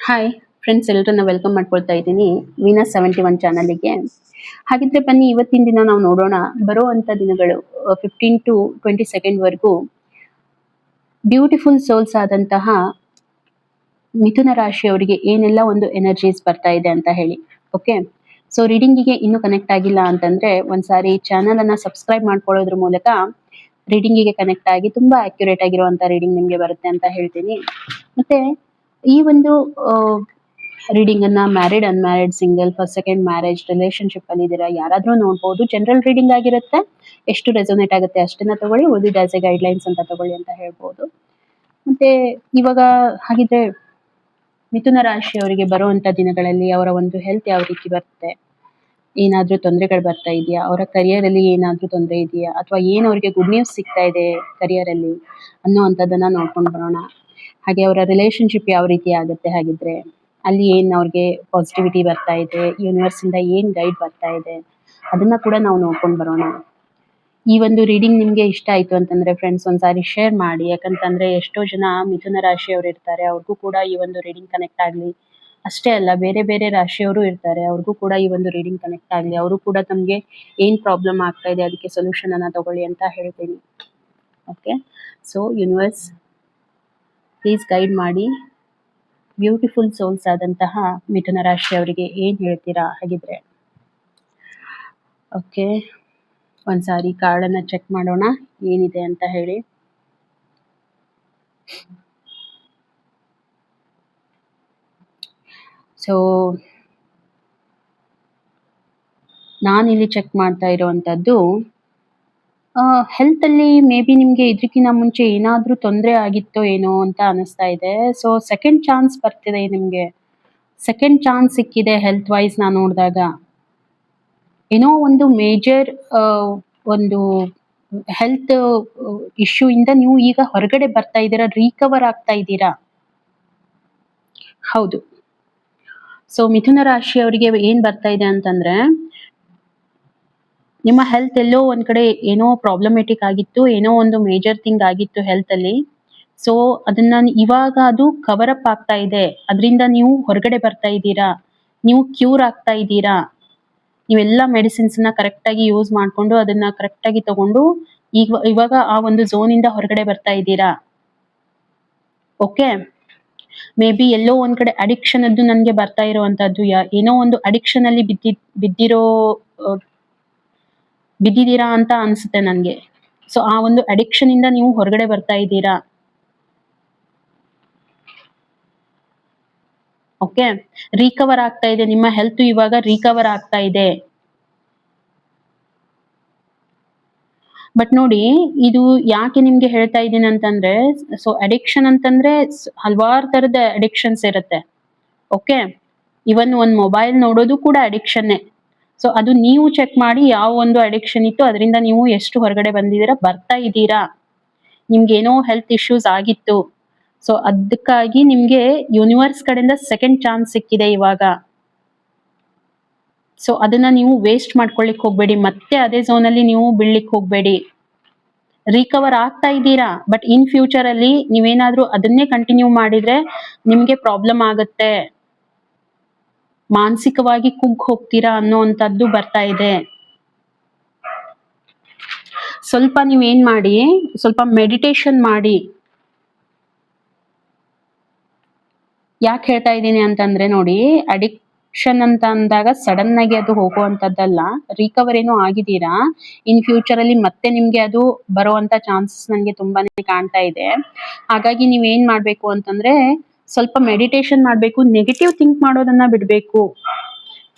Hi friends, ಎಲ್ಲರನ್ನ welcome ಮಾಡ್ಕೊಳ್ತಾ ಇದ್ದೀನಿ ವೀನಸ್ 71 ಚಾನಲ್ಗೆ. ಹಾಗಿದ್ರೆ ಬನ್ನಿ ಇವತ್ತಿನ ದಿನ ನಾವು ನೋಡೋಣ. ಬರುವಂತ ದಿನಗಳು 15 to 22 ವರೆಗೂ ಬ್ಯೂಟಿಫುಲ್ ಸೋಲ್ಸ್ ಆದಂತಹ ಮಿಥುನ ರಾಶಿಯವರಿಗೆ ಏನೆಲ್ಲ ಒಂದು ಎನರ್ಜೀಸ್ ಬರ್ತಾ ಇದೆ ಅಂತ ಹೇಳಿ. ಓಕೆ, ಸೊ ರೀಡಿಂಗಿಗೆ ಇನ್ನೂ ಕನೆಕ್ಟ್ ಆಗಿಲ್ಲ ಅಂತಂದ್ರೆ ಒಂದ್ಸಾರಿ ಚಾನಲ್ ಅನ್ನ ಸಬ್ಸ್ಕ್ರೈಬ್ ಮಾಡ್ಕೊಳ್ಳೋದ್ರ ಮೂಲಕ ರೀಡಿಂಗಿಗೆ ಕನೆಕ್ಟ್ ಆಗಿ ತುಂಬಾ ಅಕ್ಯುರೇಟ್ ಆಗಿರುವಂತ ರೀಡಿಂಗ್ ನಿಮ್ಗೆ ಬರುತ್ತೆ ಅಂತ ಹೇಳ್ತೀನಿ. ಮತ್ತೆ ಈ ಒಂದು ರೀಡಿಂಗ್ ಅನ್ನ married, unmarried, single, first second marriage, relationship ಅಲ್ಲಿ ಇದೀರಾ ಯಾರಾದ್ರೂ ನೋಡ್ಬೋದು. ಜನರಲ್ ರೀಡಿಂಗ್ ಆಗಿರುತ್ತೆ, ಎಷ್ಟು ರೆಸೊನೇಟ್ ಆಗುತ್ತೆ ಅಷ್ಟನ್ನ ತಗೊಳ್ಳಿ, ಓದಿದ ಆಸ್ ಎ ಗೈಡ್ಲೈನ್ಸ್ ಅಂತ ತಗೊಳ್ಳಿ ಅಂತ ಹೇಳ್ಬೋದು. ಮತ್ತೆ ಇವಾಗ ಹಾಗಿದ್ರೆ ಮಿಥುನ ರಾಶಿಯವರಿಗೆ ಬರುವಂತ ದಿನಗಳಲ್ಲಿ ಅವರ ಒಂದು ಹೆಲ್ತ್ ಯಾವ ರೀತಿ ಬರುತ್ತೆ, ಏನಾದ್ರೂ ತೊಂದರೆಗಳು ಬರ್ತಾ ಇದೆಯಾ, ಅವರ ಕರಿಯರ್ ಅಲ್ಲಿ ಏನಾದ್ರೂ ತೊಂದರೆ ಇದೆಯಾ, ಅಥವಾ ಏನ್ ಅವ್ರಿಗೆ ಗುಡ್ ನ್ಯೂಸ್ ಸಿಗ್ತಾ ಇದೆ ಕರಿಯರ್ ಅಲ್ಲಿ ಅನ್ನೋವಂಥದ್ದನ್ನ ನೋಡ್ಕೊಂಡು ಬರೋಣ. ಹಾಗೆ ಅವರ ರಿಲೇಶನ್ಶಿಪ್ ಯಾವ ರೀತಿ ಆಗುತ್ತೆ, ಹಾಗಿದ್ರೆ ಅಲ್ಲಿ ಏನ್ ಅವ್ರಿಗೆ ಪಾಸಿಟಿವಿಟಿ ಬರ್ತಾ ಇದೆ, ಯೂನಿವರ್ಸ್ ಇಂದ ಏನ್ ಗೈಡ್ ಬರ್ತಾ ಇದೆ ಅದನ್ನ ಕೂಡ ನಾವು ನೋಡ್ಕೊಂಡು ಬರೋಣ. ಈ ಒಂದು ರೀಡಿಂಗ್ ನಿಮ್ಗೆ ಇಷ್ಟ ಆಯ್ತು ಅಂತಂದ್ರೆ ಫ್ರೆಂಡ್ಸ್ ಒಂದ್ಸಾರಿ ಶೇರ್ ಮಾಡಿ. ಯಾಕಂತಂದ್ರೆ ಎಷ್ಟೋ ಜನ ಮಿಥುನ ರಾಶಿಯವರು ಇರ್ತಾರೆ, ಅವ್ರಿಗೂ ಕೂಡ ಈ ಒಂದು ರೀಡಿಂಗ್ ಕನೆಕ್ಟ್ ಆಗ್ಲಿ. ಅಷ್ಟೇ ಅಲ್ಲ, ಬೇರೆ ಬೇರೆ ರಾಶಿಯವರು ಇರ್ತಾರೆ, ಅವ್ರಿಗೂ ಕೂಡ ಈ ಒಂದು ರೀಡಿಂಗ್ ಕನೆಕ್ಟ್ ಆಗ್ಲಿ, ಅವರು ಕೂಡ ತಮ್ಗೆ ಏನ್ ಪ್ರಾಬ್ಲಮ್ ಆಗ್ತಾ ಇದೆ ಅದಕ್ಕೆ ಸೊಲ್ಯೂಷನ್ ಅನ್ನ ತಗೊಳ್ಳಿ ಅಂತ ಹೇಳ್ತೀನಿ. Okay, so universe please guide ಮಾಡಿ. ಬ್ಯೂಟಿಫುಲ್ ಸೋಲ್ಸ್ ಆದಂತಹ ಮಿಥುನ ರಾಶಿಯವರಿಗೆ ಏನ್ ಹೇಳ್ತೀರಾ ಹಾಗಿದ್ರೆ. ಓಕೆ, ಒಂದ್ಸಾರಿ ಕಾರ್ಡ್ ಅನ್ನ ಚೆಕ್ ಮಾಡೋಣ ಏನಿದೆ ಅಂತ ಹೇಳಿ. ಸೊ ನಾನಿಲ್ಲಿ ಚೆಕ್ ಮಾಡ್ತಾ ಇರುವಂತದ್ದು ಹೆಲ್ತ್ ಅಲ್ಲಿ ಮೇ ಬಿ ನಿಮ್ಗೆ ಇದಕ್ಕಿಂತ ಮುಂಚೆ ಏನಾದ್ರೂ ತೊಂದರೆ ಆಗಿತ್ತೋ ಏನೋ ಅಂತ ಅನಿಸ್ತಾ ಇದೆ. ಸೊ ಸೆಕೆಂಡ್ ಚಾನ್ಸ್ ಬರ್ತಿದೆ ನಿಮ್ಗೆ, ಸೆಕೆಂಡ್ ಚಾನ್ಸ್ ಸಿಕ್ಕಿದೆ ಹೆಲ್ತ್ ವೈಸ್. ನಾನು ನೋಡಿದಾಗ ಏನೋ ಒಂದು ಮೇಜರ್ ಒಂದು ಹೆಲ್ತ್ ಇಶ್ಯೂ ಇಂದ ನೀವು ಈಗ ಹೊರಗಡೆ ಬರ್ತಾ ಇದ್ದೀರಾ, ರಿಕವರ್ ಆಗ್ತಾ ಇದ್ದೀರಾ. ಹೌದು, ಸೊ ಮಿಥುನ ರಾಶಿಯವರಿಗೆ ಏನ್ ಬರ್ತಾ ಇದೆ ಅಂತಂದ್ರೆ, ನಿಮ್ಮ ಹೆಲ್ತ್ ಎಲ್ಲೋ ಒಂದ್ ಕಡೆ ಏನೋ ಪ್ರಾಬ್ಲಮೆಟಿಕ್ ಆಗಿತ್ತು, ಏನೋ ಒಂದು ಮೇಜರ್ ಥಿಂಗ್ ಆಗಿತ್ತು ಹೆಲ್ತ್ ಅಲ್ಲಿ. ಸೊ ಅದನ್ನ ಇವಾಗ ಅದು ಕವರ್ ಅಪ್ ಆಗ್ತಾ ಇದೆ, ಅದರಿಂದ ನೀವು ಹೊರಗಡೆ ಬರ್ತಾ ಇದ್ದೀರಾ, ನೀವು ಕ್ಯೂರ್ ಆಗ್ತಾ ಇದ್ದೀರಾ. ನೀವೆಲ್ಲ ಮೆಡಿಸಿನ್ಸ್ ನ ಕರೆಕ್ಟ್ ಆಗಿ ಯೂಸ್ ಮಾಡ್ಕೊಂಡು ಅದನ್ನ ಕರೆಕ್ಟ್ ಆಗಿ ತಗೊಂಡು ಇವಾಗ ಆ ಒಂದು ಝೋನ್ ಇಂದ ಹೊರಗಡೆ ಬರ್ತಾ ಇದ್ದೀರಾ. ಓಕೆ, ಮೇ ಬಿ ಎಲ್ಲೋ ಒಂದ್ ಕಡೆ ಅಡಿಕ್ಷನ್ ಅದು ನನ್ಗೆ ಬರ್ತಾ ಇರುವಂತದ್ದು, ಏನೋ ಒಂದು ಅಡಿಕ್ಷನ್ ಅಲ್ಲಿ ಬಿದ್ದಿದ್ದೀರಾ ಅಂತ ಅನ್ಸುತ್ತೆ ನನ್ಗೆ. ಸೊ ಆ ಒಂದು ಅಡಿಕ್ಷನ್ ಇಂದ ನೀವು ಹೊರಗಡೆ ಬರ್ತಾ ಇದ್ದೀರಾ. ಓಕೆ, ರಿಕವರ್ ಆಗ್ತಾ ಇದೆ, ನಿಮ್ಮ ಹೆಲ್ತ್ ಇವಾಗ ರಿಕವರ್ ಆಗ್ತಾ ಇದೆ. ಬಟ್ ನೋಡಿ, ಇದು ಯಾಕೆ ನಿಮ್ಗೆ ಹೇಳ್ತಾ ಇದ್ದೀನಿ ಅಂತಂದ್ರೆ, ಸೊ ಅಡಿಕ್ಷನ್ ಅಂತಂದ್ರೆ ಹಲವಾರು ತರದ ಅಡಿಕ್ಷನ್ಸ್ ಇರುತ್ತೆ. ಓಕೆ, ಇವನ್ ಒಂದ್ ಮೊಬೈಲ್ ನೋಡೋದು ಕೂಡ ಅಡಿಕ್ಷನ್ನೇ. ಸೊ ಅದು ನೀವು ಚೆಕ್ ಮಾಡಿ ಯಾವ ಒಂದು ಅಡಿಕ್ಷನ್ ಇತ್ತು, ಅದರಿಂದ ನೀವು ಎಷ್ಟು ಹೊರಗಡೆ ಬರ್ತಾ ಇದ್ದೀರಾ. ನಿಮ್ಗೆ ಏನೋ ಹೆಲ್ತ್ ಇಶ್ಯೂಸ್ ಆಗಿತ್ತು, ಸೊ ಅದಕ್ಕಾಗಿ ನಿಮ್ಗೆ ಯೂನಿವರ್ಸ್ ಕಡೆಯಿಂದ ಸೆಕೆಂಡ್ ಚಾನ್ಸ್ ಸಿಕ್ಕಿದೆ ಇವಾಗ. ಸೊ ಅದನ್ನ ನೀವು ವೇಸ್ಟ್ ಮಾಡ್ಕೊಳ್ಳಿಕ್ ಹೋಗ್ಬೇಡಿ, ಮತ್ತೆ ಅದೇ ಝೋನ್ ಅಲ್ಲಿ ನೀವು ಬೀಳ್ಲಿಕ್ಕೆ ಹೋಗ್ಬೇಡಿ. ರಿಕವರ್ ಆಗ್ತಾ ಇದ್ದೀರಾ, ಬಟ್ ಇನ್ ಫ್ಯೂಚರ್ ಅಲ್ಲಿ ನೀವೇನಾದ್ರೂ ಅದನ್ನೇ ಕಂಟಿನ್ಯೂ ಮಾಡಿದ್ರೆ ನಿಮ್ಗೆ ಪ್ರಾಬ್ಲಮ್ ಆಗತ್ತೆ, ಮಾನಸಿಕವಾಗಿ ಕುಗ್ಗ್ ಹೋಗ್ತೀರಾ ಅನ್ನೋಂಥದ್ದು ಬರ್ತಾ ಇದೆ. ಸ್ವಲ್ಪ ನೀವೇನ್ ಮಾಡಿ, ಸ್ವಲ್ಪ ಮೆಡಿಟೇಷನ್ ಮಾಡಿ. ಯಾಕೆ ಹೇಳ್ತಾ ಇದ್ದೀನಿ ಅಂತಂದ್ರೆ ನೋಡಿ, ಅಡಿಕ್ಷನ್ ಅಂತ ಅಂದಾಗ ಸಡನ್ ಆಗಿ ಅದು ಹೋಗುವಂತದ್ದಲ್ಲ, ರಿಕವರ್ ಏನೋ ಆಗಿದ್ದೀರಾ, ಇನ್ ಫ್ಯೂಚರ್ ಅಲ್ಲಿ ಮತ್ತೆ ನಿಮ್ಗೆ ಅದು ಬರುವಂತ ಚಾನ್ಸಸ್ ನನ್ಗೆ ತುಂಬಾನೇ ಕಾಣ್ತಾ ಇದೆ. ಹಾಗಾಗಿ ನೀವೇನ್ ಮಾಡ್ಬೇಕು ಅಂತಂದ್ರೆ ಸ್ವಲ್ಪ ಮೆಡಿಟೇಷನ್ ಮಾಡ್ಬೇಕು, ನೆಗೆಟಿವ್ ಥಿಂಕ್ ಮಾಡೋದನ್ನ ಬಿಡ್ಬೇಕು,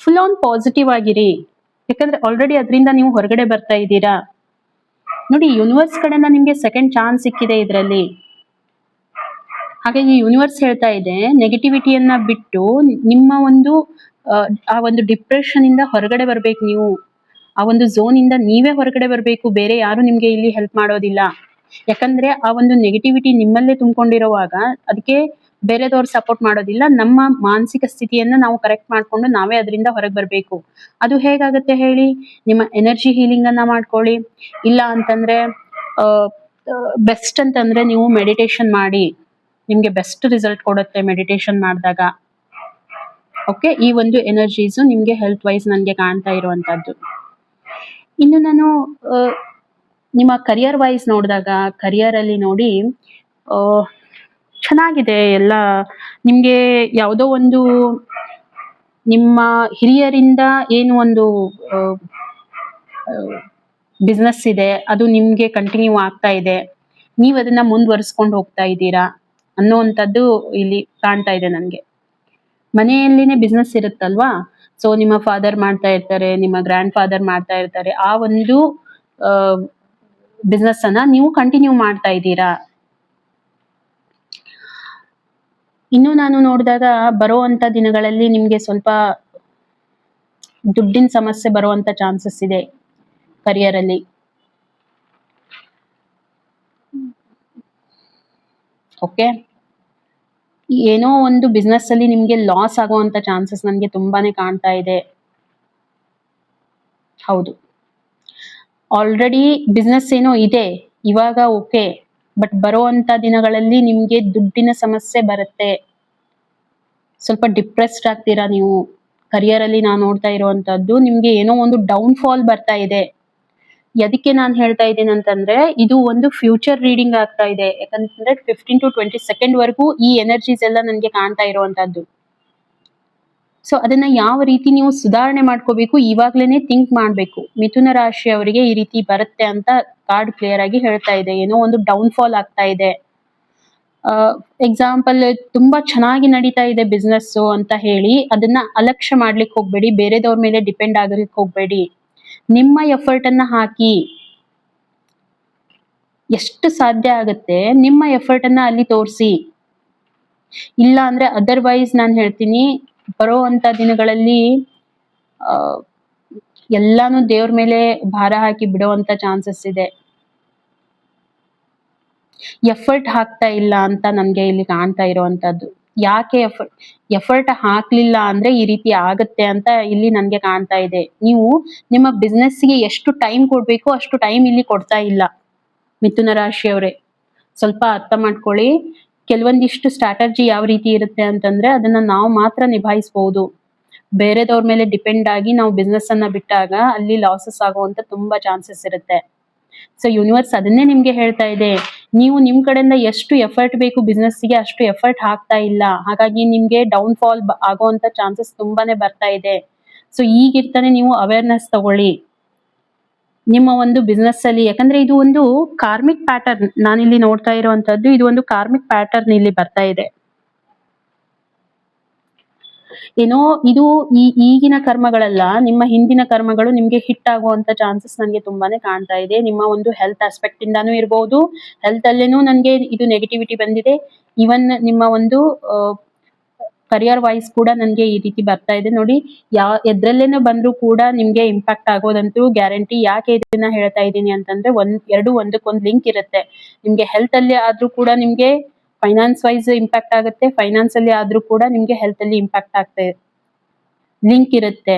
ಫುಲ್ ಆನ್ ಪಾಸಿಟಿವ್ ಆಗಿರಿ. ಯಾಕಂದ್ರೆ ಆಲ್ರೆಡಿ ಅದರಿಂದ ನೀವು ಹೊರಗಡೆ ಬರ್ತಾ ಇದ್ದೀರಾ. ನೋಡಿ, ಯೂನಿವರ್ಸ್ ಕಡೆಯಿಂದ ನಿಮ್ಗೆ ಸೆಕೆಂಡ್ ಚಾನ್ಸ್ ಸಿಕ್ಕಿದೆ ಇದರಲ್ಲಿ. ಹಾಗಾಗಿ ಯೂನಿವರ್ಸ್ ಹೇಳ್ತಾ ಇದೆ, ನೆಗೆಟಿವಿಟಿಯನ್ನ ಬಿಟ್ಟು ನಿಮ್ಮ ಒಂದು ಆ ಒಂದು ಡಿಪ್ರೆಷನ್ ಇಂದ ಹೊರಗಡೆ ಬರ್ಬೇಕು ನೀವು. ಆ ಒಂದು ಝೋನ್ ಇಂದ ನೀವೇ ಹೊರಗಡೆ ಬರ್ಬೇಕು, ಬೇರೆ ಯಾರು ನಿಮ್ಗೆ ಇಲ್ಲಿ ಹೆಲ್ಪ್ ಮಾಡೋದಿಲ್ಲ. ಯಾಕಂದ್ರೆ ಆ ಒಂದು ನೆಗೆಟಿವಿಟಿ ನಿಮ್ಮಲ್ಲೇ ತುಂಬಿಕೊಂಡಿರುವಾಗ ಅದಕ್ಕೆ ಬೇರೆದವ್ರು ಸಪೋರ್ಟ್ ಮಾಡೋದಿಲ್ಲ. ನಮ್ಮ ಮಾನಸಿಕ ಸ್ಥಿತಿಯನ್ನ ನಾವು ಕರೆಕ್ಟ್ ಮಾಡ್ಕೊಂಡು ನಾವೇ ಅದರಿಂದ ಹೊರಗೆ ಬರ್ಬೇಕು. ಅದು ಹೇಗಾಗುತ್ತೆ ಹೇಳಿ, ನಿಮ್ಮ ಎನರ್ಜಿ ಹೀಲಿಂಗ್ ಅನ್ನ ಮಾಡ್ಕೊಳ್ಳಿ. ಇಲ್ಲ ಅಂತಂದ್ರೆ ಬೆಸ್ಟ್ ಅಂತಂದ್ರೆ ನೀವು ಮೆಡಿಟೇಷನ್ ಮಾಡಿ, ನಿಮ್ಗೆ ಬೆಸ್ಟ್ ರಿಸಲ್ಟ್ ಕೊಡುತ್ತೆ ಮೆಡಿಟೇಷನ್ ಮಾಡಿದಾಗ. ಓಕೆ, ಈ ಒಂದು ಎನರ್ಜೀಸು ನಿಮಗೆ ಹೆಲ್ತ್ ವೈಸ್ ನನಗೆ ಕಾಣ್ತಾ ಇರುವಂತದ್ದು. ಇನ್ನು ನಾನು ಆ, ನಿಮ್ಮ ಕರಿಯರ್ ವೈಸ್ ನೋಡಿದಾಗ, ಕರಿಯರ್ ಅಲ್ಲಿ ನೋಡಿ ಆ, ಚೆನ್ನಾಗಿದೆ ಎಲ್ಲ. ನಿಮ್ಗೆ ಯಾವುದೋ ಒಂದು ನಿಮ್ಮ ಹಿರಿಯರಿಂದ ಏನು ಒಂದು ಬಿಸ್ನೆಸ್ ಇದೆ, ಅದು ನಿಮ್ಗೆ ಕಂಟಿನ್ಯೂ ಆಗ್ತಾ ಇದೆ, ನೀವು ಅದನ್ನ ಮುಂದುವರಿಸ್ಕೊಂಡು ಹೋಗ್ತಾ ಇದ್ದೀರಾ ಅನ್ನೋವಂಥದ್ದು ಇಲ್ಲಿ ಕಾಣ್ತಾ ಇದೆ ನನಗೆ. ಮನೆಯಲ್ಲಿನೇ ಬಿಸ್ನೆಸ್ ಇರುತ್ತಲ್ವಾ, ಸೊ ನಿಮ್ಮ ಫಾದರ್ ಮಾಡ್ತಾ ಇರ್ತಾರೆ, ನಿಮ್ಮ ಗ್ರ್ಯಾಂಡ್ ಫಾದರ್ ಮಾಡ್ತಾ ಇರ್ತಾರೆ, ಆ ಒಂದು ಬಿಸ್ನೆಸ್ ಅನ್ನ ನೀವು ಕಂಟಿನ್ಯೂ ಮಾಡ್ತಾ ಇದ್ದೀರಾ. ಇನ್ನು ನಾನು ನೋಡಿದಾಗ ಬರುವಂತ ದಿನಗಳಲ್ಲಿ ನಿಮ್ಗೆ ಸ್ವಲ್ಪ ದುಡ್ಡಿನ ಸಮಸ್ಯೆ ಬರುವಂತ ಚಾನ್ಸಸ್ ಇದೆ ಕರಿಯರ್ ಅಲ್ಲಿ. ಓಕೆ, ಏನೋ ಒಂದು ಬಿಸ್ನೆಸ್ ಅಲ್ಲಿ ನಿಮ್ಗೆ ಲಾಸ್ ಆಗುವಂತ ಚಾನ್ಸಸ್ ನನಗೆ ತುಂಬಾನೇ ಕಾಣ್ತಾ ಇದೆ. ಹೌದು, ಆಲ್ರೆಡಿ ಬಿಸ್ನೆಸ್ ಏನೋ ಇದೆ ಇವಾಗ, ಓಕೆ, ಬಟ್ ಬರುವಂತ ದಿನಗಳಲ್ಲಿ ನಿಮ್ಗೆ ದುಡ್ಡಿನ ಸಮಸ್ಯೆ ಬರುತ್ತೆ. ಸ್ವಲ್ಪ ಡಿಪ್ರೆಸ್ಡ್ ಆಗ್ತೀರಾ ನೀವು. ಕರಿಯರ್ ಅಲ್ಲಿ ನಾನು ನೋಡ್ತಾ ಇರುವಂತದ್ದು ನಿಮ್ಗೆ ಏನೋ ಒಂದು ಡೌನ್ ಫಾಲ್ ಬರ್ತಾ ಇದೆ. ಎದಕ್ಕೆ ನಾನು ಹೇಳ್ತಾ ಇದ್ದೀನಿ ಅಂತಂದ್ರೆ, ಇದು ಒಂದು ಫ್ಯೂಚರ್ ರೀಡಿಂಗ್ ಆಗ್ತಾ ಇದೆ. ಯಾಕಂತಂದ್ರೆ 15 to 20 ಸೆಕೆಂಡ್ ವರೆಗೂ ಈ ಎನರ್ಜೀಸ್ ಎಲ್ಲ ನನಗೆ ಕಾಣ್ತಾ ಇರುವಂತದ್ದು. ಸೊ ಅದನ್ನ ಯಾವ ರೀತಿ ನೀವು ಸುಧಾರಣೆ ಮಾಡ್ಕೋಬೇಕು ಇವಾಗ್ಲೇನೆ ಥಿಂಕ್ ಮಾಡ್ಬೇಕು. ಮಿಥುನ ರಾಶಿ ಅವರಿಗೆ ಈ ರೀತಿ ಬರುತ್ತೆ ಅಂತ ಕಾರ್ಡ್ ಕ್ಲಿಯರ್ ಆಗಿ ಹೇಳ್ತಾ ಇದೆ. ಏನೋ ಒಂದು ಡೌನ್ ಫಾಲ್ ಆಗ್ತಾ ಇದೆ. ಎಕ್ಸಾಂಪಲ್, ತುಂಬಾ ಚೆನ್ನಾಗಿ ನಡೀತಾ ಇದೆ ಬಿಸ್ನೆಸ್ ಅಂತ ಹೇಳಿ ಅದನ್ನ ಅಲಕ್ಷ್ಯ ಮಾಡ್ಲಿಕ್ಕೆ ಹೋಗ್ಬೇಡಿ, ಬೇರೆದವ್ರ ಮೇಲೆ ಡಿಪೆಂಡ್ ಆಗಲಿಕ್ಕೆ ಹೋಗ್ಬೇಡಿ. ನಿಮ್ಮ ಎಫರ್ಟ್ ಅನ್ನ ಹಾಕಿ, ಎಷ್ಟು ಸಾಧ್ಯ ಆಗುತ್ತೆ ನಿಮ್ಮ ಎಫರ್ಟ್ ಅನ್ನ ಅಲ್ಲಿ ತೋರಿಸಿ. ಇಲ್ಲ ಅಂದ್ರೆ ಅದರ್ವೈಸ್ ನಾನು ಹೇಳ್ತೀನಿ, ಬರುವಂತ ದಿನಗಳಲ್ಲಿ ಆ ಎಲ್ಲಾನು ದೇವ್ರ ಮೇಲೆ ಭಾರ ಹಾಕಿ ಬಿಡುವಂತ ಚಾನ್ಸಸ್ ಇದೆ. ಎಫರ್ಟ್ ಹಾಕ್ತಾ ಇಲ್ಲ ಅಂತ ನನ್ಗೆ ಇಲ್ಲಿ ಕಾಣ್ತಾ ಇರುವಂತದ್ದು. ಯಾಕೆ ಎಫರ್ಟ್ ಹಾಕ್ಲಿಲ್ಲ ಅಂದ್ರೆ ಈ ರೀತಿ ಆಗತ್ತೆ ಅಂತ ಇಲ್ಲಿ ನನ್ಗೆ ಕಾಣ್ತಾ ಇದೆ. ನೀವು ನಿಮ್ಮ ಬಿಸ್ನೆಸ್ಗೆ ಎಷ್ಟು ಟೈಮ್ ಕೊಡ್ಬೇಕು ಅಷ್ಟು ಟೈಮ್ ಇಲ್ಲಿ ಕೊಡ್ತಾ ಇಲ್ಲ ಮಿಥುನ ರಾಶಿಯವರೇ. ಸ್ವಲ್ಪ ಅರ್ಥ ಮಾಡ್ಕೊಳ್ಳಿ. ಕೆಲವೊಂದಿಷ್ಟು ಸ್ಟ್ರಾಟಜಿ ಯಾವ ರೀತಿ ಇರುತ್ತೆ ಅಂತಂದ್ರೆ ಅದನ್ನ ನಾವು ಮಾತ್ರ ನಿಭಾಯಿಸಬಹುದು. ಬೇರೆದವ್ರ ಮೇಲೆ ಡಿಪೆಂಡ್ ಆಗಿ ನಾವು ಬಿಸ್ನೆಸ್ ಅನ್ನ ಬಿಟ್ಟಾಗ ಅಲ್ಲಿ ಲಾಸಸ್ ಆಗುವಂತ ತುಂಬಾ ಚಾನ್ಸಸ್ ಇರುತ್ತೆ. ಸೊ ಯೂನಿವರ್ಸ್ ಅದನ್ನೇ ನಿಮ್ಗೆ ಹೇಳ್ತಾ ಇದೆ, ನೀವು ನಿಮ್ ಕಡೆಯಿಂದ ಎಷ್ಟು ಎಫರ್ಟ್ ಬೇಕು ಬಿಸ್ನೆಸ್ಗೆ ಅಷ್ಟು ಎಫರ್ಟ್ ಹಾಕ್ತಾ ಇಲ್ಲ. ಹಾಗಾಗಿ ನಿಮ್ಗೆ ಡೌನ್ ಫಾಲ್ ಆಗುವಂತ ಚಾನ್ಸಸ್ ತುಂಬಾನೇ ಬರ್ತಾ ಇದೆ. ಸೊ ಈಗಿರ್ತಾನೆ ನೀವು ಅವೇರ್ನೆಸ್ ತಗೊಳ್ಳಿ ನಿಮ್ಮ ಒಂದು ಬಿಸ್ನೆಸ್ ಅಲ್ಲಿ. ಯಾಕಂದ್ರೆ ಇದು ಒಂದು ಕಾರ್ಮಿಕ್ ಪ್ಯಾಟರ್ನ್ ನಾನಿಲ್ಲಿ ನೋಡ್ತಾ ಇರುವಂತದ್ದು. ಇದು ಒಂದು ಕಾರ್ಮಿಕ್ ಪ್ಯಾಟರ್ನ್ ಇಲ್ಲಿ ಬರ್ತಾ ಇದೆ. ಏನೋ ಇದು ಈಗಿನ ಕರ್ಮಗಳಲ್ಲ, ನಿಮ್ಮ ಹಿಂದಿನ ಕರ್ಮಗಳು ನಿಮ್ಗೆ ಹಿಟ್ ಆಗುವಂತ ಚಾನ್ಸಸ್ ನನಗೆ ತುಂಬಾನೇ ಕಾಣ್ತಾ ಇದೆ. ನಿಮ್ಮ ಒಂದು ಹೆಲ್ತ್ ಆಸ್ಪೆಕ್ಟ್ ಇಂದಾನು ಇರಬಹುದು, ಹೆಲ್ತ್ ಅಲ್ಲೇನೂ ನನಗೆ ಇದು ನೆಗೆಟಿವಿಟಿ ಬಂದಿದೆ. ಇವನ್ ನಿಮ್ಮ ಒಂದು ಕರಿಯರ್ ವೈಸ್ ಕೂಡ ನನಗೆ ಈ ರೀತಿ ಬರ್ತಾ ಇದೆ ನೋಡಿ. ಎದ್ರಲ್ಲೇನೋ ಬಂದ್ರೂ ಕೂಡ ನಿಮ್ಗೆ ಇಂಪ್ಯಾಕ್ಟ್ ಆಗೋದಂತೂ ಗ್ಯಾರಂಟಿ. ಯಾಕೆ ಇದನ್ನ ಹೇಳ್ತಾ ಇದ್ದೀನಿ ಅಂತಂದ್ರೆ, ಎರಡು ಒಂದಕ್ಕೊಂದು ಲಿಂಕ್ ಇರುತ್ತೆ. ನಿಮ್ಗೆ ಹೆಲ್ತ್ ಅಲ್ಲಿ ಆದ್ರೂ ಕೂಡ ನಿಮ್ಗೆ ಫೈನಾನ್ಸ್ ವೈಸ್ ಇಂಪ್ಯಾಕ್ಟ್ ಆಗುತ್ತೆ, ಫೈನಾನ್ಸ್ ಅಲ್ಲಿ ಆದ್ರೂ ಕೂಡ ನಿಮ್ಗೆ ಹೆಲ್ತ್ ಅಲ್ಲಿ ಇಂಪ್ಯಾಕ್ಟ್ ಆಗ್ತದೆ, ಲಿಂಕ್ ಇರುತ್ತೆ.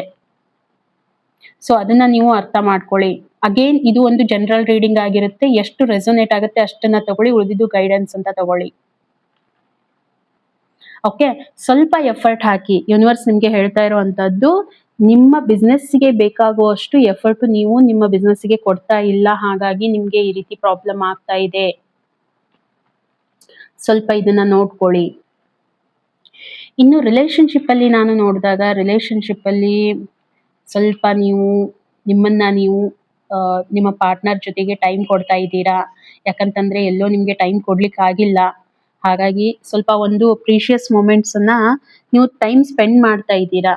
ಸೊ ಅದನ್ನ ನೀವು ಅರ್ಥ ಮಾಡ್ಕೊಳ್ಳಿ. ಅಗೇನ್ ಇದು ಒಂದು ಜನರಲ್ ರೀಡಿಂಗ್ ಆಗಿರುತ್ತೆ. ಎಷ್ಟು ರೆಸೊನೇಟ್ ಆಗುತ್ತೆ ಅಷ್ಟನ್ನ ತಗೊಳ್ಳಿ, ಉಳಿದಿದ್ದು ಗೈಡೆನ್ಸ್ ಅಂತ ತಗೊಳ್ಳಿ. ಓಕೆ, ಸ್ವಲ್ಪ ಎಫರ್ಟ್ ಹಾಕಿ. ಯೂನಿವರ್ಸ್ ನಿಮ್ಗೆ ಹೇಳ್ತಾ ಇರುವಂತದ್ದು, ನಿಮ್ಮ ಬಿಸ್ನೆಸ್ಗೆ ಬೇಕಾಗುವಷ್ಟು ಎಫರ್ಟ್ ನೀವು ನಿಮ್ಮ ಬಿಸ್ನೆಸ್ಗೆ ಕೊಡ್ತಾ ಇಲ್ಲ, ಹಾಗಾಗಿ ನಿಮ್ಗೆ ಈ ರೀತಿ ಪ್ರಾಬ್ಲಮ್ ಆಗ್ತಾ ಇದೆ. ಸ್ವಲ್ಪ ಇದನ್ನ ನೋಡ್ಕೊಳ್ಳಿ. ಇನ್ನು ರಿಲೇಶನ್ಶಿಪ್ ಅಲ್ಲಿ ನಾನು ನೋಡಿದಾಗ, ರಿಲೇಶನ್ಶಿಪ್ ಅಲ್ಲಿ ಸ್ವಲ್ಪ ನಿಮ್ಮನ್ನ ನೀವು ನಿಮ್ಮ ಪಾರ್ಟ್ನರ್ ಜೊತೆಗೆ ಟೈಮ್ ಕೊಡ್ತಾ ಇದ್ದೀರಾ. ಯಾಕಂತಂದ್ರೆ ಎಲ್ಲೋ ನಿಮ್ಗೆ ಟೈಮ್ ಕೊಡ್ಲಿಕ್ಕೆ ಆಗಿಲ್ಲ, ಹಾಗಾಗಿ ಸ್ವಲ್ಪ ಒಂದು ಪ್ರೀಶಿಯಸ್ ಮೂಮೆಂಟ್ಸ್ ಅನ್ನ ನೀವು ಟೈಮ್ ಸ್ಪೆಂಡ್ ಮಾಡ್ತಾ ಇದ್ದೀರಾ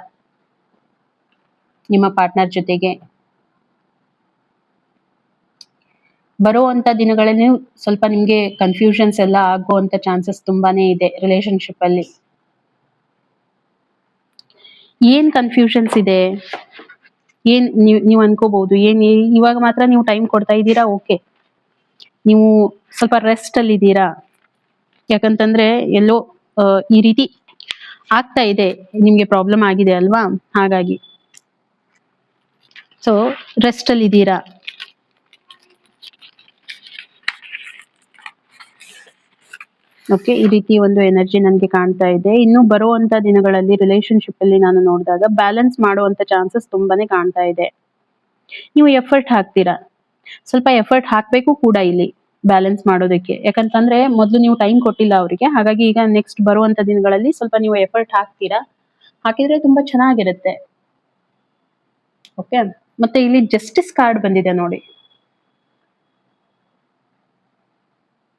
ನಿಮ್ಮ ಪಾರ್ಟ್ನರ್ ಜೊತೆಗೆ. ಬರುವಂತ ದಿನಗಳಲ್ಲಿ ಸ್ವಲ್ಪ ನಿಮ್ಗೆ ಕನ್ಫ್ಯೂಷನ್ಸ್ ಎಲ್ಲ ಆಗುವಂತ ಚಾನ್ಸಸ್ ತುಂಬಾನೇ ಇದೆ ರಿಲೇಶನ್ಶಿಪ್ ಅಲ್ಲಿ. ಏನ್ ಕನ್ಫ್ಯೂಷನ್ಸ್ ಇದೆ, ಏನ್ ನೀವು ಅನ್ಕೋಬಹುದು, ಇವಾಗ ಮಾತ್ರ ನೀವು ಟೈಮ್ ಕೊಡ್ತಾ ಇದ್ದೀರಾ, ಓಕೆ, ನೀವು ಸ್ವಲ್ಪ ರೆಸ್ಟ್ ಅಲ್ಲಿ ಇದ್ದೀರಾ. ಯಾಕಂತಂದ್ರೆ ಎಲ್ಲೋ ಈ ರೀತಿ ಆಗ್ತಾ ಇದೆ, ನಿಮ್ಗೆ ಪ್ರಾಬ್ಲಮ್ ಆಗಿದೆ ಅಲ್ವಾ, ಹಾಗಾಗಿ ಸೊ ರೆಸ್ಟ್ ಅಲ್ಲಿ ಇದ್ದೀರಾ. ಓಕೆ, ಈ ರೀತಿ ಒಂದು ಎನರ್ಜಿ ನನಗೆ ಕಾಣ್ತಾ ಇದೆ. ಇನ್ನು ಬರುವಂತ ದಿನಗಳಲ್ಲಿ ರಿಲೇಶನ್ಶಿಪ್ ಅಲ್ಲಿ ನಾನು ನೋಡಿದಾಗ ಬ್ಯಾಲೆನ್ಸ್ ಮಾಡುವಂತ ಚಾನ್ಸಸ್ ತುಂಬಾನೇ ಕಾಣ್ತಾ ಇದೆ. ನೀವು ಎಫರ್ಟ್ ಹಾಕ್ತೀರಾ, ಸ್ವಲ್ಪ ಎಫರ್ಟ್ ಹಾಕ್ಬೇಕು ಕೂಡ ಇಲ್ಲಿ ಬ್ಯಾಲೆನ್ಸ್ ಮಾಡೋದಕ್ಕೆ. ಯಾಕಂತಂದ್ರೆ ಮೊದಲು ನೀವು ಟೈಮ್ ಕೊಟ್ಟಿಲ್ಲ ಅವರಿಗೆ, ಹಾಗಾಗಿ ಈಗ ನೆಕ್ಸ್ಟ್ ಬರುವಂತ ದಿನಗಳಲ್ಲಿ ಸ್ವಲ್ಪ ನೀವು ಎಫರ್ಟ್ ಹಾಕ್ತೀರಾ. ಹಾಕಿದ್ರೆ ತುಂಬಾ ಚೆನ್ನಾಗಿರುತ್ತೆ. ಓಕೆ, ಮತ್ತೆ ಇಲ್ಲಿ ಜಸ್ಟಿಸ್ ಕಾರ್ಡ್ ಬಂದಿದೆ ನೋಡಿ.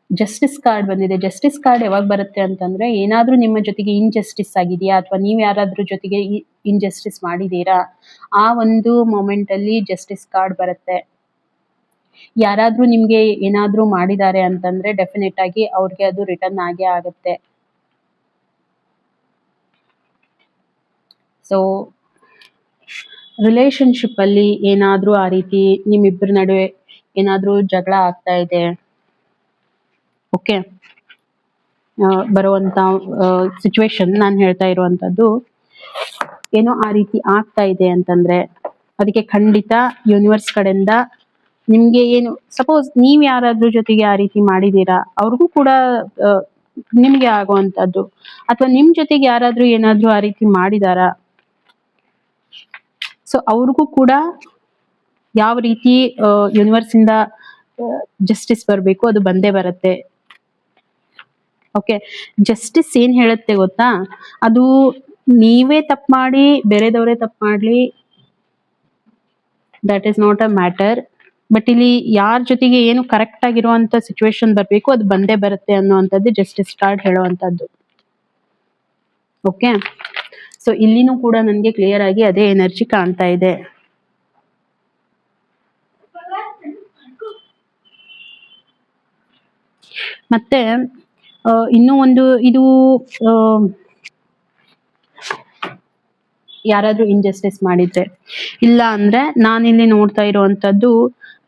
ಜಸ್ಟಿಸ್ ಕಾರ್ಡ್ ಬಂದಿದೆ. ಜಸ್ಟಿಸ್ ಕಾರ್ಡ್ ಯಾವಾಗ ಬರುತ್ತೆ ಅಂತಂದ್ರೆ, ಏನಾದ್ರೂ ನಿಮ್ಮ ಜೊತೆಗೆ ಇನ್ಜಸ್ಟಿಸ್ ಆಗಿದೆಯಾ ಅಥವಾ ನೀವ್ ಯಾರಾದ್ರೂ ಜೊತೆಗೆ ಇನ್ಜಸ್ಟಿಸ್ ಮಾಡಿದೀರಾ, ಆ ಒಂದು ಮೊಮೆಂಟ್ ಅಲ್ಲಿ ಜಸ್ಟಿಸ್ ಕಾರ್ಡ್ ಬರುತ್ತೆ. ಯಾರಾದ್ರೂ ನಿಮ್ಗೆ ಏನಾದ್ರೂ ಮಾಡಿದ್ದಾರೆ ಅಂತಂದ್ರೆ ಡೆಫಿನೆಟ್ ಆಗಿ ಅವ್ರಿಗೆ ಅದು ರಿಟರ್ನ್ ಆಗೇ ಆಗುತ್ತೆ. ಸೊ ರಿಲೇಶನ್ಶಿಪ್ ಅಲ್ಲಿ ಏನಾದ್ರೂ ಆ ರೀತಿ ನಿಮ್ಮಿಬ್ಬರ ನಡುವೆ ಏನಾದ್ರೂ ಜಗಳ ಆಗ್ತಾ ಇದೆ, ಓಕೆ, ಬರುವಂತ ಸಿಚುವೇಶನ್ ನಾನು ಹೇಳ್ತಾ ಇರುವಂತದ್ದು ಏನೋ ಆ ರೀತಿ ಆಗ್ತಾ ಇದೆ ಅಂತಂದ್ರೆ ಅದಕ್ಕೆ ಖಂಡಿತ ಯೂನಿವರ್ಸ್ ಕಡೆಯಿಂದ ನಿಮ್ಗೆ ಏನು, ಸಪೋಸ್ ನೀವ್ ಯಾರಾದ್ರೂ ಜೊತೆಗೆ ಆ ರೀತಿ ಮಾಡಿದೀರಾ, ಅವ್ರಿಗೂ ಕೂಡ ನಿಮ್ಗೆ ಆಗುವಂತದ್ದು, ಅಥವಾ ನಿಮ್ ಜೊತೆಗೆ ಯಾರಾದ್ರೂ ಏನಾದ್ರೂ ಆ ರೀತಿ ಮಾಡಿದಾರಾ, ಸೊ ಅವ್ರಿಗೂ ಕೂಡ ಯಾವ ರೀತಿ ಯೂನಿವರ್ಸ್ ಇಂದ ಜಸ್ಟಿಸ್ ಬರಬೇಕು ಅದು ಬಂದೇ ಬರುತ್ತೆ. ಓಕೆ, ಜಸ್ಟಿಸ್ ಏನ್ ಹೇಳುತ್ತೆ ಗೊತ್ತಾ, ಅದು ನೀವೇ ತಪ್ಪು ಮಾಡಿ ಬೇರೆದವರೇ ತಪ್ಪು ಮಾಡ್ಲಿ, that is not a matter. But ಇಲ್ಲಿ ಯಾರ ಜೊತೆಗೆ ಏನು ಕರೆಕ್ಟ್ ಆಗಿರುವಂತ ಸಿಚುವೇಶನ್ ಬರಬೇಕು ಅದು ಬಂದೇ ಬರುತ್ತೆ ಅನ್ನುವಂಥದ್ದು ಜಸ್ಟಿಸ್ ಕಾರ್ಡ್ ಹೇಳುವಂತದ್ದು. ಓಕೆ, ಸೊ ಇಲ್ಲಿನೂ ಕೂಡ ನನಗೆ ಕ್ಲಿಯರ್ ಆಗಿ ಅದೇ ಎನರ್ಜಿ ಕಾಣ್ತಾ ಇದೆ. ಮತ್ತೆ ಇನ್ನೂ ಒಂದು, ಇದು ಯಾರಾದ್ರೂ ಇನ್ಜಸ್ಟಿಸ್ ಮಾಡಿದ್ರೆ, ಇಲ್ಲ ಅಂದ್ರೆ ನಾನಿಲ್ಲಿ ನೋಡ್ತಾ ಇರುವಂತದ್ದು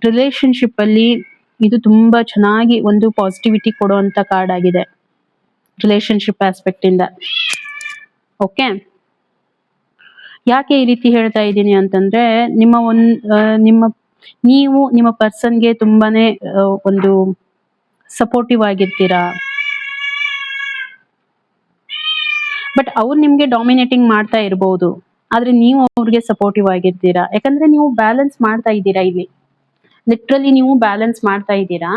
ರಿಲೇಶನ್ಶಿಪ್ ಅಲ್ಲಿ ಇದು ತುಂಬಾ ಚೆನ್ನಾಗಿ ಒಂದು ಪಾಸಿಟಿವಿಟಿ ಕೊಡುವಂತ ಕಾರ್ಡ್ ಆಗಿದೆ ರಿಲೇಶನ್ಶಿಪ್ ಆಸ್ಪೆಕ್ಟ್ ಇಂದ. ಓಕೆ, ಯಾಕೆ ಈ ರೀತಿ ಹೇಳ್ತಾ ಇದ್ದೀನಿ ಅಂತಂದ್ರೆ, ನೀವು ನಿಮ್ಮ ಪರ್ಸನ್ಗೆ ತುಂಬಾನೇ ಒಂದು ಸಪೋರ್ಟಿವ್ ಆಗಿರ್ತೀರಾ, ಬಟ್ ಅವ್ರು ನಿಮ್ಗೆ ಡಾಮಿನೇಟಿಂಗ್ ಮಾಡ್ತಾ ಇರಬಹುದು, ಆದ್ರೆ ನೀವು ಅವ್ರಿಗೆ ಸಪೋರ್ಟಿವ್ ಆಗಿರ್ತೀರಾ. ಯಾಕಂದ್ರೆ ನೀವು ಬ್ಯಾಲೆನ್ಸ್ ಮಾಡ್ತಾ ಇದ್ದೀರಾ, ಇಲ್ಲಿ ಲಿಟ್ರಲಿ ನೀವು ಬ್ಯಾಲೆನ್ಸ್ ಮಾಡ್ತಾ ಇದ್ದೀರಾ,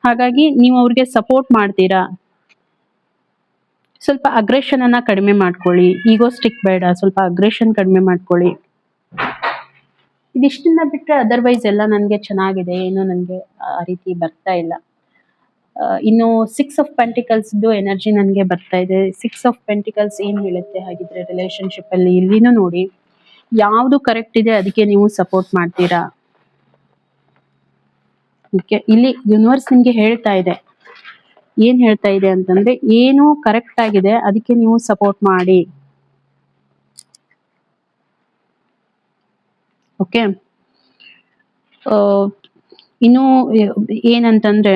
ಹಾಗಾಗಿ ನೀವು ಅವ್ರಿಗೆ ಸಪೋರ್ಟ್ ಮಾಡ್ತೀರಾ. ಸ್ವಲ್ಪ ಅಗ್ರೆಷನ್ ಅನ್ನ ಕಡಿಮೆ ಮಾಡ್ಕೊಳ್ಳಿ, ಈಗೋಸ್ಟಿಕ್ ಬೇಡ, ಸ್ವಲ್ಪ ಅಗ್ರೆಷನ್ ಕಡಿಮೆ ಮಾಡ್ಕೊಳ್ಳಿ. ಇದಿಷ್ಟನ್ನ ಬಿಟ್ರೆ ಅದರ್ವೈಸ್ ಎಲ್ಲ ನನ್ಗೆ ಚೆನ್ನಾಗಿದೆ, ಏನು ನನ್ಗೆ ಆ ರೀತಿ ಬರ್ತಾ ಇಲ್ಲ. ಇನ್ನು 6 ಆಫ್ ಪೆಂಟಿಕಲ್ಸ್ ಎನರ್ಜಿ ನನಗೆ ಬರ್ತಾ ಇದೆ. 6 ಆಫ್ ಪೆಂಟಿಕಲ್ಸ್ ಏನ್ ಹೇಳುತ್ತೆ ಹಾಗಿದ್ರೆ ರಿಲೇಶನ್ಶಿಪ್ ಅಲ್ಲಿ, ಇಲ್ಲಿನೂ ನೋಡಿ ಯಾವ್ದು ಕರೆಕ್ಟ್ ಇದೆ ಅದಕ್ಕೆ ನೀವು ಸಪೋರ್ಟ್ ಮಾಡ್ತೀರಾ. ಇಲ್ಲಿ ಯೂನಿವರ್ಸ್ ನಿಮ್ಗೆ ಹೇಳ್ತಾ ಇದೆ, ಏನ್ ಹೇಳ್ತಾ ಇದೆ ಅಂತಂದ್ರೆ, ಏನು ಕರೆಕ್ಟ್ ಆಗಿದೆ ಅದಕ್ಕೆ ನೀವು ಸಪೋರ್ಟ್ ಮಾಡಿ. ಓಕೆ, ಇನ್ನು ಏನಂತಂದ್ರೆ,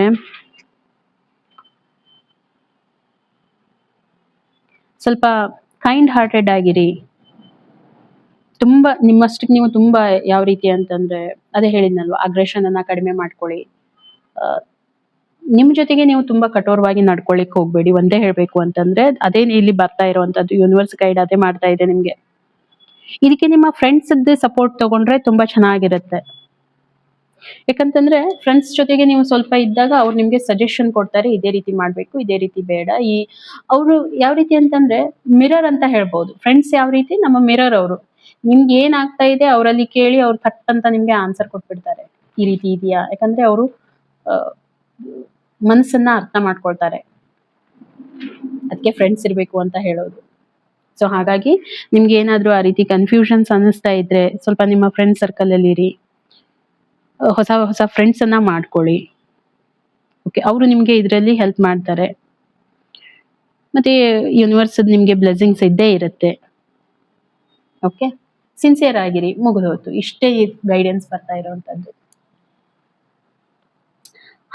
ಸ್ವಲ್ಪ ಕೈಂಡ್ ಹಾರ್ಟೆಡ್ ಆಗಿರಿ. ತುಂಬಾ ನಿಮ್ಮಷ್ಟಕ್ಕೆ ನೀವು ತುಂಬಾ ಯಾವ ರೀತಿ ಅಂತಂದ್ರೆ, ಅದೇ ಹೇಳಿದ್ನಲ್ವಾ, ಅಗ್ರೆಷನ್ ಅನ್ನ ಕಡಿಮೆ ಮಾಡ್ಕೊಳ್ಳಿ. ನಿಮ್ ಜೊತೆಗೆ ನೀವು ತುಂಬಾ ಕಠೋರವಾಗಿ ನಡ್ಕೊಳಿಕ್ ಹೋಗ್ಬೇಡಿ. ಒಂದೇ ಹೇಳ್ಬೇಕು ಅಂತಂದ್ರೆ ಅದೇ ಇಲ್ಲಿ ಬರ್ತಾ ಇರುವಂತದ್ದು, ಯೂನಿವರ್ಸ್ ಗೈಡ್ ಅದೇ ಮಾಡ್ತಾ ಇದೆ ನಿಮ್ಗೆ. ಇದಕ್ಕೆ ನಿಮ್ಮ ಫ್ರೆಂಡ್ಸ್ ಸಪೋರ್ಟ್ ತಗೊಂಡ್ರೆ ತುಂಬಾ ಚೆನ್ನಾಗಿರುತ್ತೆ. ಯಾಕಂತಂದ್ರೆ ಫ್ರೆಂಡ್ಸ್ ಜೊತೆಗೆ ನೀವು ಸ್ವಲ್ಪ ಇದ್ದಾಗ ಅವ್ರು ನಿಮ್ಗೆ ಸಜೆಷನ್ ಕೊಡ್ತಾರೆ, ಇದೇ ರೀತಿ ಮಾಡ್ಬೇಕು, ಇದೇ ರೀತಿ ಬೇಡ. ಅವರು ಯಾವ ರೀತಿ ಅಂತಂದ್ರೆ ಮಿರರ್ ಅಂತ ಹೇಳ್ಬಹುದು. ಫ್ರೆಂಡ್ಸ್ ಯಾವ ರೀತಿ, ನಮ್ಮ ಮಿರರ್ ಅವರು. ನಿಮ್ಗೆ ಏನ್ ಆಗ್ತಾ ಇದೆ ಅವರಲ್ಲಿ ಕೇಳಿ ಅವ್ರು ಥಟ್ ಅಂತ ನಿಮ್ಗೆ ಆನ್ಸರ್ ಕೊಟ್ಬಿಡ್ತಾರೆ, ಈ ರೀತಿ ಇದೆಯಾ. ಯಾಕಂದ್ರೆ ಅವರು ಮನಸ್ಸನ್ನ ಅರ್ಥ ಮಾಡ್ಕೊಳ್ತಾರೆ, ಅದಕ್ಕೆ ಫ್ರೆಂಡ್ಸ್ ಇರ್ಬೇಕು ಅಂತ ಹೇಳೋದು. ಸೊ ಹಾಗಾಗಿ ನಿಮ್ಗೆ ಏನಾದ್ರೂ ಆ ರೀತಿ ಕನ್ಫ್ಯೂಷನ್ಸ್ ಅನ್ನಿಸ್ತಾ ಇದ್ರೆ ಸ್ವಲ್ಪ ನಿಮ್ಮ ಫ್ರೆಂಡ್ ಸರ್ಕಲ್ ಅಲ್ಲಿ ಇರಿ, ಹೊಸ ಹೊಸ ಫ್ರೆಂಡ್ಸ್ ಅನ್ನ ಮಾಡ್ಕೊಳ್ಳಿ. ಓಕೆ, ಅವರು ನಿಮ್ಗೆ ಇದರಲ್ಲಿ ಹೆಲ್ಪ್ ಮಾಡ್ತಾರೆ. ಮತ್ತೆ ಯೂನಿವರ್ಸ್ ನಿಮ್ಗೆ ಬ್ಲೆಸ್ಸಿಂಗ್ಸ್ ಇದ್ದೇ ಇರುತ್ತೆ. ಓಕೆ, ಸಿನ್ಸಿಯರ್ ಆಗಿರಿ, ಮುಗಿದೋಯ್ತು. ಇಷ್ಟೇ ಗೈಡೆನ್ಸ್ ಬರ್ತಾ ಇರೋವಂಥದ್ದು.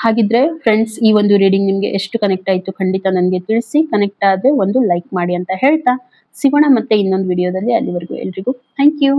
ಹಾಗಿದ್ರೆ ಫ್ರೆಂಡ್ಸ್, ಈ ಒಂದು ರೀಡಿಂಗ್ ನಿಮ್ಗೆ ಎಷ್ಟು ಕನೆಕ್ಟ್ ಆಯ್ತು ಖಂಡಿತ ನನಗೆ ತಿಳಿಸಿ. ಕನೆಕ್ಟ್ ಆದ್ರೆ ಒಂದು ಲೈಕ್ ಮಾಡಿ ಅಂತ ಹೇಳ್ತಾ ಸಿಗೋಣ ಮತ್ತೆ ಇನ್ನೊಂದು ವಿಡಿಯೋದಲ್ಲಿ. ಅಲ್ಲಿವರೆಗೂ ಎಲ್ರಿಗೂ ಥ್ಯಾಂಕ್ ಯು.